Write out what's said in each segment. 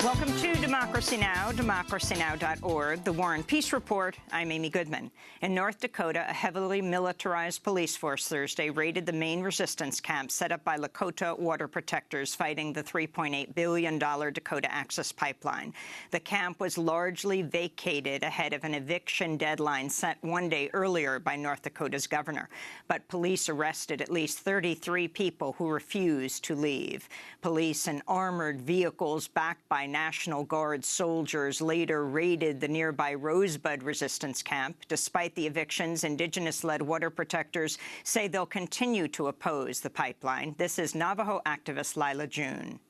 Welcome to Democracy Now!, democracynow.org, the War and Peace Report. I'm Amy Goodman. In North Dakota, a heavily militarized police force Thursday raided the main resistance camp set up by Lakota water protectors fighting the $3.8 billion Dakota Access Pipeline. The camp was largely vacated ahead of an eviction deadline set one day earlier by North Dakota's governor. But police arrested at least 33 people who refused to leave. Police and armored vehicles backed by National Guard soldiers later raided the nearby Rosebud resistance camp. Despite the evictions, indigenous-led water protectors say they'll continue to oppose the pipeline. This is Navajo activist Lila June.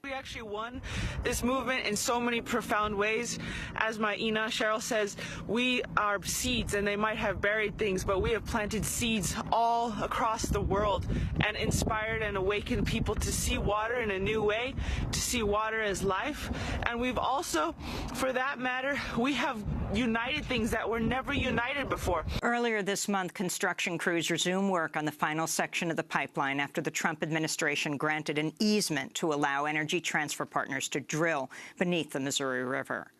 We actually won this movement in so many profound ways. As my Ina Cheryl says, we are seeds, and they might have buried things, but we have planted seeds all across the world and inspired and awakened people to see water in a new way, to see water as life. And we've also, for that matter, we have united things that were never united before. Earlier this month, construction crews resumed work on the final section of the pipeline after the Trump administration granted an easement to allow Energy Transfer Partners to drill beneath the Missouri River.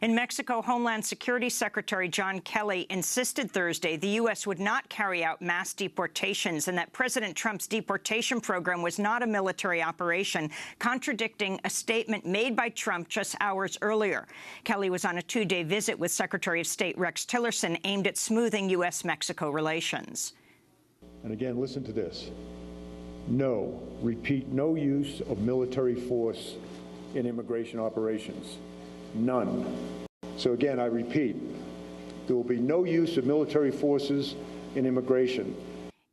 In Mexico, Homeland Security Secretary John Kelly insisted Thursday the U.S. would not carry out mass deportations and that President Trump's deportation program was not a military operation, contradicting a statement made by Trump just hours earlier. Kelly was on a two-day visit with Secretary of State Rex Tillerson aimed at smoothing U.S.-Mexico relations. And again, listen to this. No, repeat, no use of military force in immigration operations. None. So again, I repeat, there will be no use of military forces in immigration.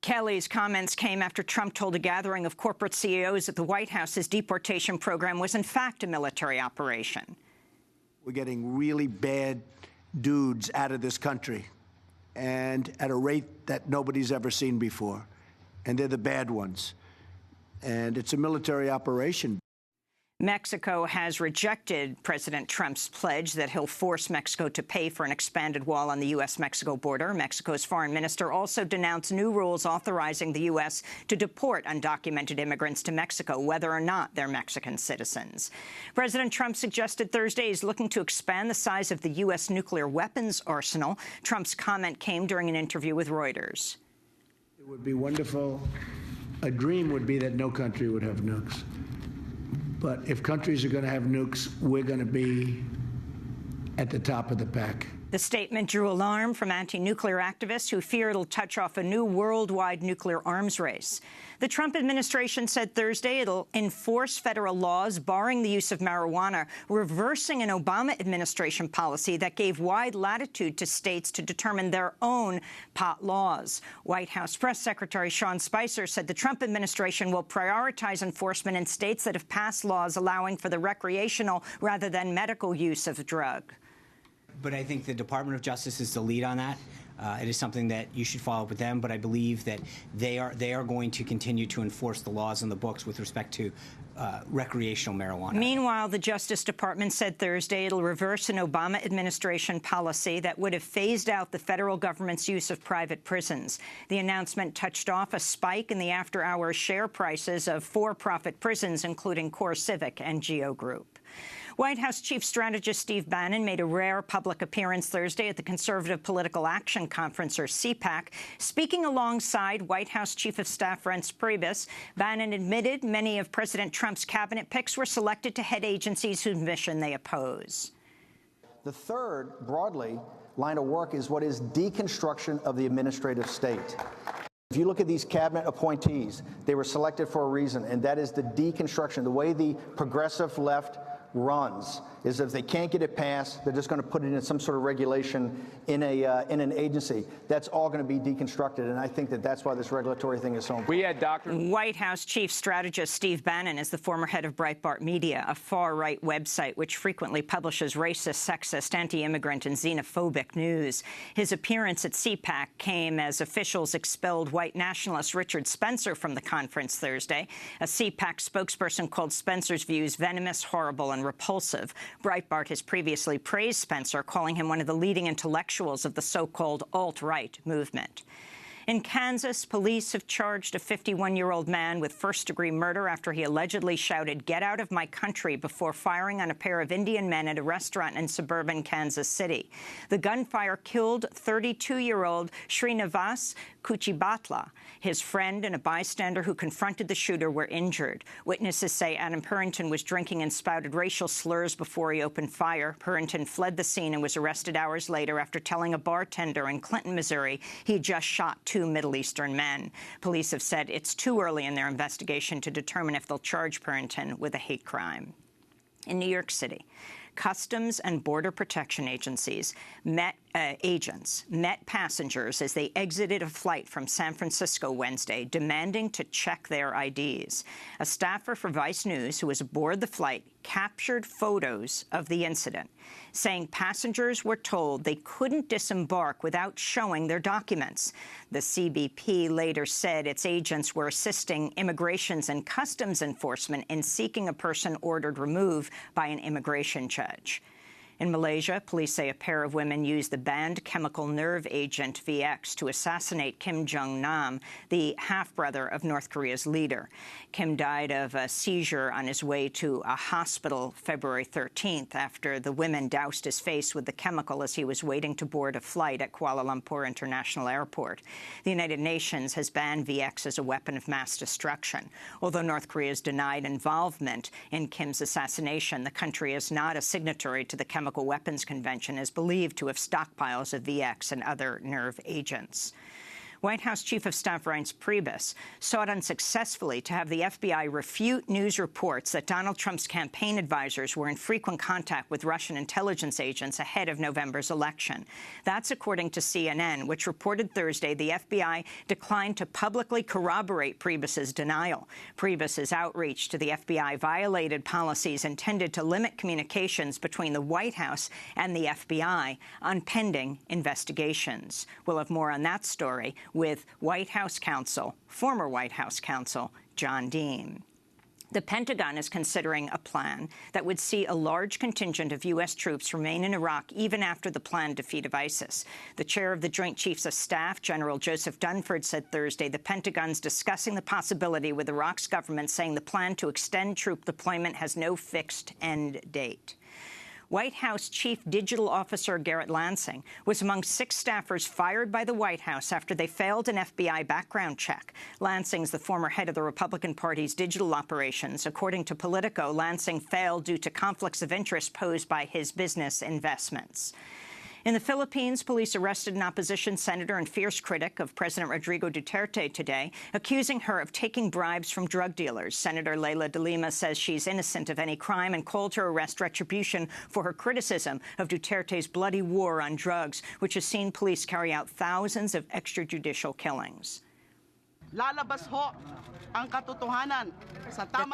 Kelly's comments came after Trump told a gathering of corporate CEOs at the White House his deportation program was in fact a military operation. We're getting really bad dudes out of this country, and at a rate that nobody's ever seen before. And they're the bad ones. And it's a military operation. Mexico has rejected President Trump's pledge that he'll force Mexico to pay for an expanded wall on the U.S.-Mexico border. Mexico's foreign minister also denounced new rules authorizing the U.S. to deport undocumented immigrants to Mexico, whether or not they're Mexican citizens. President Trump suggested Thursday he's looking to expand the size of the U.S. nuclear weapons arsenal. Trump's comment came during an interview with Reuters. It would be wonderful. A dream would be that no country would have nukes. But if countries are going to have nukes, we're going to be at the top of the pack. The statement drew alarm from anti-nuclear activists who fear it'll touch off a new worldwide nuclear arms race. The Trump administration said Thursday it'll enforce federal laws barring the use of marijuana, reversing an Obama administration policy that gave wide latitude to states to determine their own pot laws. White House Press Secretary Sean Spicer said the Trump administration will prioritize enforcement in states that have passed laws allowing for the recreational rather than medical use of the drug. But I think the Department of Justice is the lead on that. It is something that you should follow up with them, but I believe that they are going to continue to enforce the laws in the books with respect to recreational marijuana. Meanwhile, the Justice Department said Thursday it'll reverse an Obama administration policy that would have phased out the federal government's use of private prisons. The announcement touched off a spike in the after-hours share prices of for-profit prisons, including CoreCivic and Geo Group. White House Chief Strategist Steve Bannon made a rare public appearance Thursday at the Conservative Political Action Conference, or CPAC. Speaking alongside White House Chief of Staff Reince Priebus, Bannon admitted many of President Trump's cabinet picks were selected to head agencies whose mission they oppose. The third, broadly, line of work is what is deconstruction of the administrative state. If you look at these cabinet appointees, they were selected for a reason, and that is the deconstruction, the way the progressive left runs is if they can't get it passed, they're just going to put it in some sort of regulation in an agency. That's all going to be deconstructed, and I think that that's why this regulatory thing is so important. We had White House Chief Strategist Steve Bannon is the former head of Breitbart Media, a far-right website which frequently publishes racist, sexist, anti-immigrant, and xenophobic news. His appearance at CPAC came as officials expelled white nationalist Richard Spencer from the conference Thursday. A CPAC spokesperson called Spencer's views venomous, horrible, and repulsive. Breitbart has previously praised Spencer, calling him one of the leading intellectuals of the so-called alt-right movement. In Kansas, police have charged a 51-year-old man with first-degree murder after he allegedly shouted, "Get out of my country," before firing on a pair of Indian men at a restaurant in suburban Kansas City. The gunfire killed 32-year-old Srinivas Kuchibatla. His friend and a bystander who confronted the shooter were injured. Witnesses say Adam Purinton was drinking and spouted racial slurs before he opened fire. Purinton fled the scene and was arrested hours later after telling a bartender in Clinton, Missouri, he just shot 2 Middle Eastern men. Police have said it's too early in their investigation to determine if they'll charge Purinton with a hate crime. In New York City, Customs and Border Protection agents met passengers as they exited a flight from San Francisco Wednesday, demanding to check their IDs. A staffer for Vice News who was aboard the flight captured photos of the incident, saying passengers were told they couldn't disembark without showing their documents. The CBP later said its agents were assisting Immigrations and Customs Enforcement in seeking a person ordered removed by an immigration judge. In Malaysia, police say a pair of women used the banned chemical nerve agent VX to assassinate Kim JongNam, the half-brother of North Korea's leader. Kim died of a seizure on his way to a hospital February 13th after the women doused his face with the chemical as he was waiting to board a flight at Kuala Lumpur International Airport. The United Nations has banned VX as a weapon of mass destruction. Although North Korea has denied involvement in Kim's assassination, the country is not a signatory to the Chemical Weapons Convention, is believed to have stockpiles of VX and other nerve agents. White House Chief of Staff Reince Priebus sought unsuccessfully to have the FBI refute news reports that Donald Trump's campaign advisors were in frequent contact with Russian intelligence agents ahead of November's election. That's according to CNN, which reported Thursday the FBI declined to publicly corroborate Priebus's denial. Priebus's outreach to the FBI violated policies intended to limit communications between the White House and the FBI on pending investigations. We'll have more on that story with former White House counsel, John Dean. The Pentagon is considering a plan that would see a large contingent of U.S. troops remain in Iraq even after the planned defeat of ISIS. The chair of the Joint Chiefs of Staff, General Joseph Dunford, said Thursday the Pentagon's discussing the possibility with Iraq's government, saying the plan to extend troop deployment has no fixed end date. White House Chief Digital Officer Garrett Lansing was among 6 staffers fired by the White House after they failed an FBI background check. Lansing's the former head of the Republican Party's digital operations. According to Politico, Lansing failed due to conflicts of interest posed by his business investments. In the Philippines, police arrested an opposition senator and fierce critic of President Rodrigo Duterte today, accusing her of taking bribes from drug dealers. Senator Leila de Lima says she's innocent of any crime and called her arrest retribution for her criticism of Duterte's bloody war on drugs, which has seen police carry out thousands of extrajudicial killings. The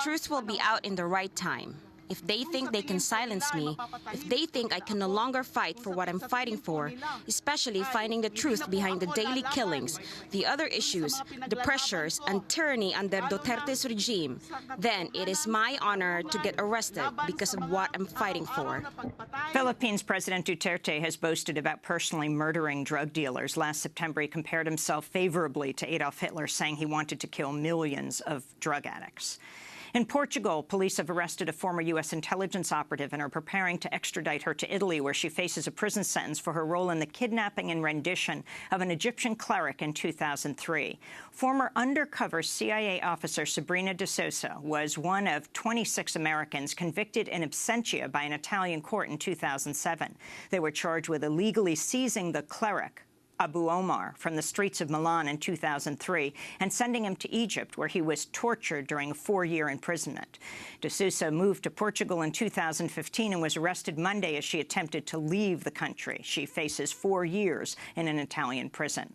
truth will be out in the right time. If they think they can silence me, if they think I can no longer fight for what I'm fighting for, especially finding the truth behind the daily killings, the other issues, the pressures and tyranny under Duterte's regime, then it is my honor to get arrested because of what I'm fighting for. Philippines President Duterte has boasted about personally murdering drug dealers. Last September, he compared himself favorably to Adolf Hitler, saying he wanted to kill millions of drug addicts. In Portugal, police have arrested a former U.S. intelligence operative and are preparing to extradite her to Italy, where she faces a prison sentence for her role in the kidnapping and rendition of an Egyptian cleric in 2003. Former undercover CIA officer Sabrina de Sousa was one of 26 Americans convicted in absentia by an Italian court in 2007. They were charged with illegally seizing the cleric, Abu Omar, from the streets of Milan in 2003 and sending him to Egypt, where he was tortured during a 4-year imprisonment. De Sousa moved to Portugal in 2015 and was arrested Monday as she attempted to leave the country. She faces 4 years in an Italian prison.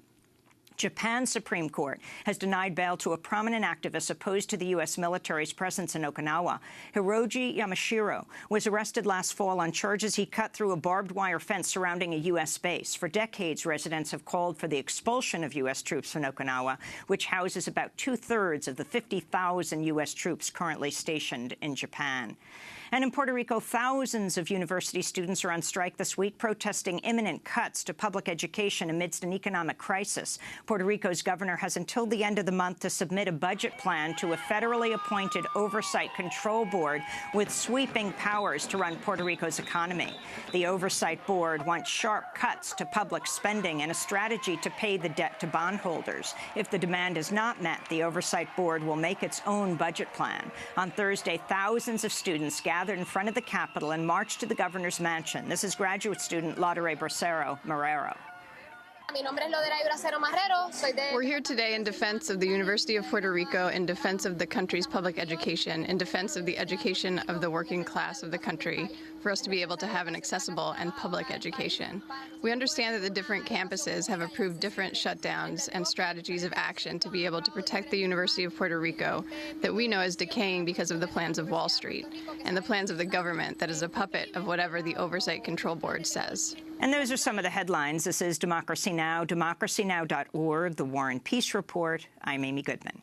Japan's Supreme Court has denied bail to a prominent activist opposed to the U.S. military's presence in Okinawa. Hiroji Yamashiro was arrested last fall on charges he cut through a barbed wire fence surrounding a U.S. base. For decades, residents have called for the expulsion of U.S. troops from Okinawa, which houses about 2/3 of the 50,000 U.S. troops currently stationed in Japan. And in Puerto Rico, thousands of university students are on strike this week, protesting imminent cuts to public education amidst an economic crisis. Puerto Rico's governor has until the end of the month to submit a budget plan to a federally appointed oversight control board with sweeping powers to run Puerto Rico's economy. The oversight board wants sharp cuts to public spending and a strategy to pay the debt to bondholders. If the demand is not met, the oversight board will make its own budget plan. On Thursday, thousands of students gathered in front of the Capitol and marched to the governor's mansion. This is graduate student Laudere Bracero Marrero. We're here today in defense of the University of Puerto Rico, in defense of the country's public education, in defense of the education of the working class of the country, for us to be able to have an accessible and public education. We understand that the different campuses have approved different shutdowns and strategies of action to be able to protect the University of Puerto Rico that we know is decaying because of the plans of Wall Street and the plans of the government that is a puppet of whatever the Oversight Control Board says. And those are some of the headlines. This is Democracy Now!, democracynow.org, The War and Peace Report. I'm Amy Goodman.